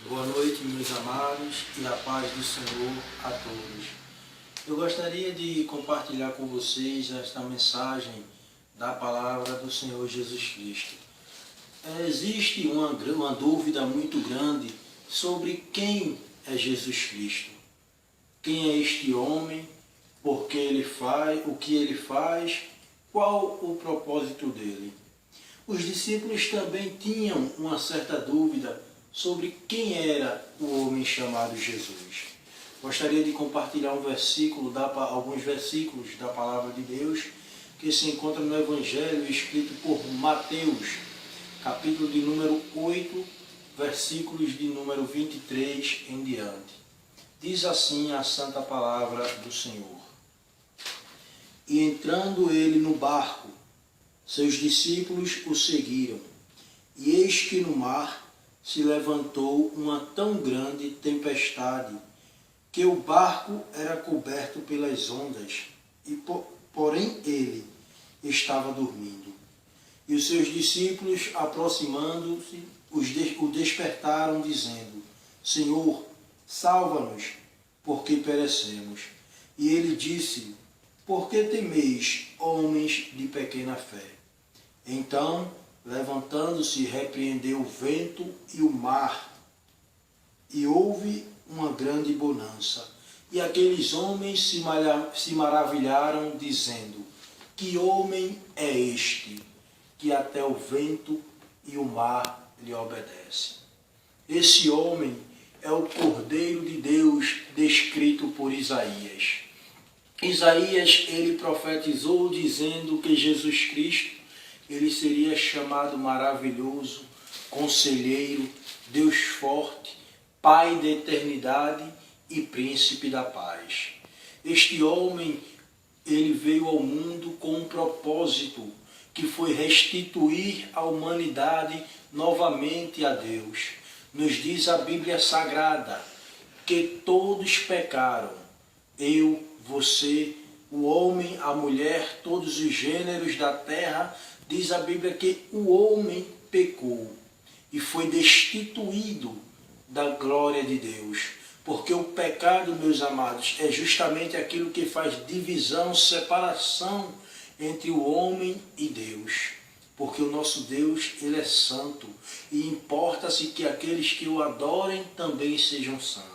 Boa noite, meus amados, e a paz do Senhor a todos. Eu gostaria de compartilhar com vocês esta mensagem da palavra do Senhor Jesus Cristo. Existe uma dúvida muito grande sobre quem é Jesus Cristo. Quem é este homem, por que ele faz, o que ele faz, qual o propósito dele. Os discípulos também tinham uma certa dúvida sobre quem era o homem chamado Jesus. Gostaria de compartilhar alguns versículos da palavra de Deus que se encontra no Evangelho escrito por Mateus, capítulo de número 8, versículos de número 23 em diante. Diz assim a santa palavra do Senhor. E entrando ele no barco, seus discípulos o seguiram, e eis que no mar se levantou uma tão grande tempestade, que o barco era coberto pelas ondas, porém ele estava dormindo. E os seus discípulos, aproximando-se, o despertaram, dizendo: Senhor, salva-nos, porque perecemos. E ele disse: Por que temeis, homens de pequena fé? Então, levantando-se, repreendeu o vento e o mar, e houve uma grande bonança. E aqueles homens se maravilharam, dizendo: Que homem é este, que até o vento e o mar lhe obedecem? Esse homem é o Cordeiro de Deus descrito por Isaías. Isaías, ele profetizou dizendo que Jesus Cristo, ele seria chamado maravilhoso, conselheiro, Deus forte, Pai da eternidade e príncipe da paz. Este homem, ele veio ao mundo com um propósito, que foi restituir a humanidade novamente a Deus. Nos diz a Bíblia Sagrada que todos pecaram, eu, você, o homem, a mulher, todos os gêneros da terra. Diz a Bíblia que o homem pecou e foi destituído da glória de Deus. Porque o pecado, meus amados, é justamente aquilo que faz divisão, separação entre o homem e Deus. Porque o nosso Deus, ele é santo, e importa-se que aqueles que o adorem também sejam santos.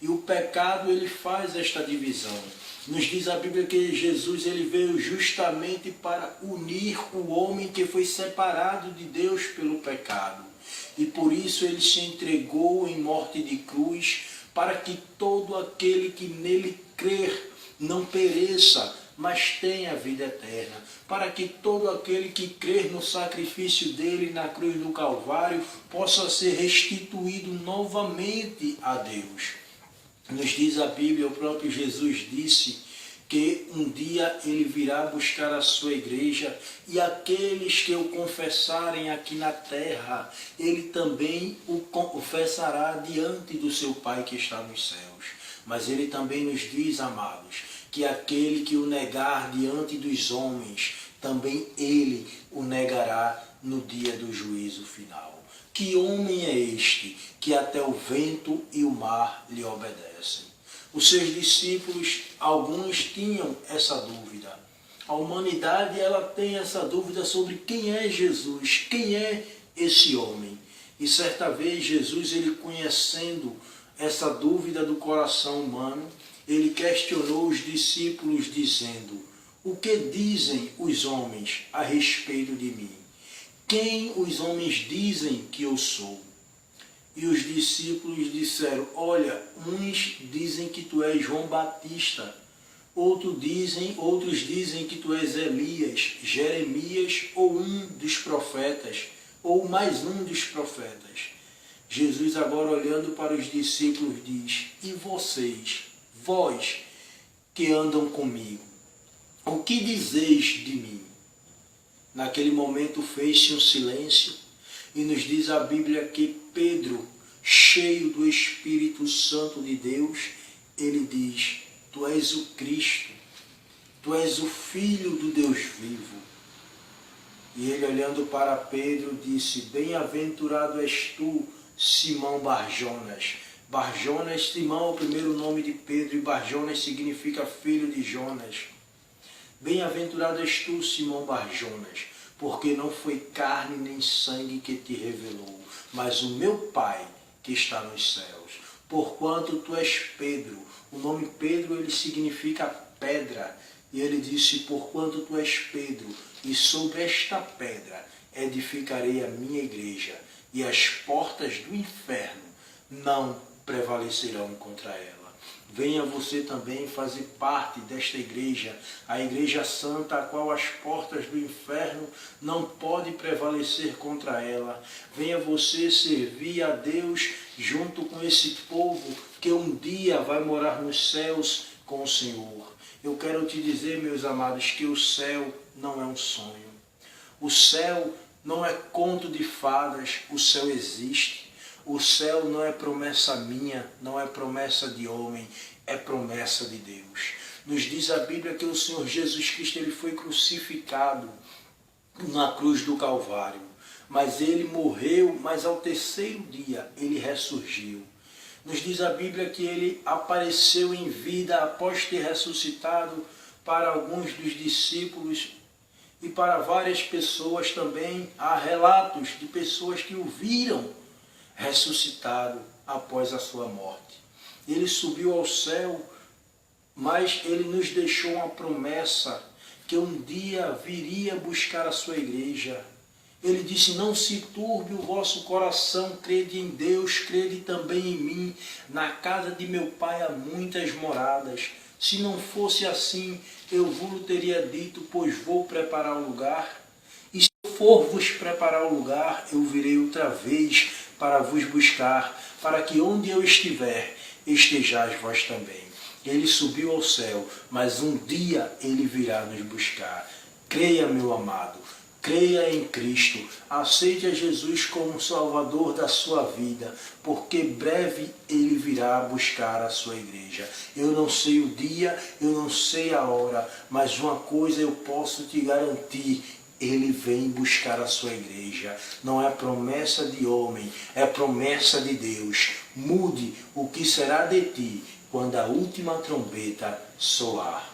E o pecado, ele faz esta divisão. Nos diz a Bíblia que Jesus, ele veio justamente para unir o homem que foi separado de Deus pelo pecado. E por isso ele se entregou em morte de cruz, para que todo aquele que nele crer não pereça, mas tenha vida eterna. Para que todo aquele que crer no sacrifício dele na cruz do Calvário possa ser restituído novamente a Deus. Nos diz a Bíblia, o próprio Jesus disse que um dia ele virá buscar a sua igreja, e aqueles que o confessarem aqui na terra, ele também o confessará diante do seu Pai que está nos céus. Mas ele também nos diz, amados, que aquele que o negar diante dos homens, também ele o negará no dia do juízo final. Que homem é este, que até o vento e o mar lhe obedecem? Os seus discípulos, alguns tinham essa dúvida. A humanidade, ela tem essa dúvida sobre quem é Jesus, quem é esse homem. E certa vez Jesus, ele conhecendo essa dúvida do coração humano, ele questionou os discípulos dizendo: O que dizem os homens a respeito de mim? Quem os homens dizem que eu sou? E os discípulos disseram: Olha, uns dizem que tu és João Batista, outros dizem que tu és Elias, Jeremias, ou um dos profetas, ou mais um dos profetas. Jesus, agora olhando para os discípulos, diz: E vocês, vós que andam comigo, o que dizeis de mim? Naquele momento fez-se um silêncio, e nos diz a Bíblia que Pedro, cheio do Espírito Santo de Deus, ele diz: Tu és o Cristo, tu és o Filho do Deus vivo. E ele, olhando para Pedro, disse: Bem-aventurado és tu, Simão Barjonas. Barjonas, Simão é o primeiro nome de Pedro e Barjonas significa filho de Jonas. Bem-aventurado és tu, Simão Barjonas, porque não foi carne nem sangue que te revelou, mas o meu Pai que está nos céus. Porquanto tu és Pedro. O nome Pedro ele significa pedra. E ele disse, porquanto tu és Pedro, e sobre esta pedra edificarei a minha igreja, e as portas do inferno não prevalecerão contra ela. Venha você também fazer parte desta igreja, a Igreja Santa, a qual as portas do inferno não podem prevalecer contra ela. Venha você servir a Deus junto com esse povo que um dia vai morar nos céus com o Senhor. Eu quero te dizer, meus amados, que o céu não é um sonho. O céu não é conto de fadas, o céu existe. O céu não é promessa minha, não é promessa de homem, é promessa de Deus. Nos diz a Bíblia que o Senhor Jesus Cristo ele foi crucificado na cruz do Calvário. Mas ele morreu, mas ao terceiro dia ele ressurgiu. Nos diz a Bíblia que ele apareceu em vida após ter ressuscitado para alguns dos discípulos e para várias pessoas também. Há relatos de pessoas que o viram ressuscitado após a sua morte. Ele subiu ao céu, mas ele nos deixou uma promessa que um dia viria buscar a sua igreja. Ele disse, não se turbe o vosso coração, crede em Deus, crede também em mim. Na casa de meu Pai há muitas moradas. Se não fosse assim, eu vos teria dito, pois vou preparar o lugar. E se eu for vos preparar o lugar, eu virei outra vez para vos buscar, para que onde eu estiver, estejais vós também. Ele subiu ao céu, mas um dia ele virá nos buscar. Creia, meu amado, creia em Cristo, aceite a Jesus como Salvador da sua vida, porque breve ele virá buscar a sua igreja. Eu não sei o dia, eu não sei a hora, mas uma coisa eu posso te garantir, ele vem buscar a sua igreja. Não é promessa de homem, é promessa de Deus. Mude o que será de ti quando a última trombeta soar.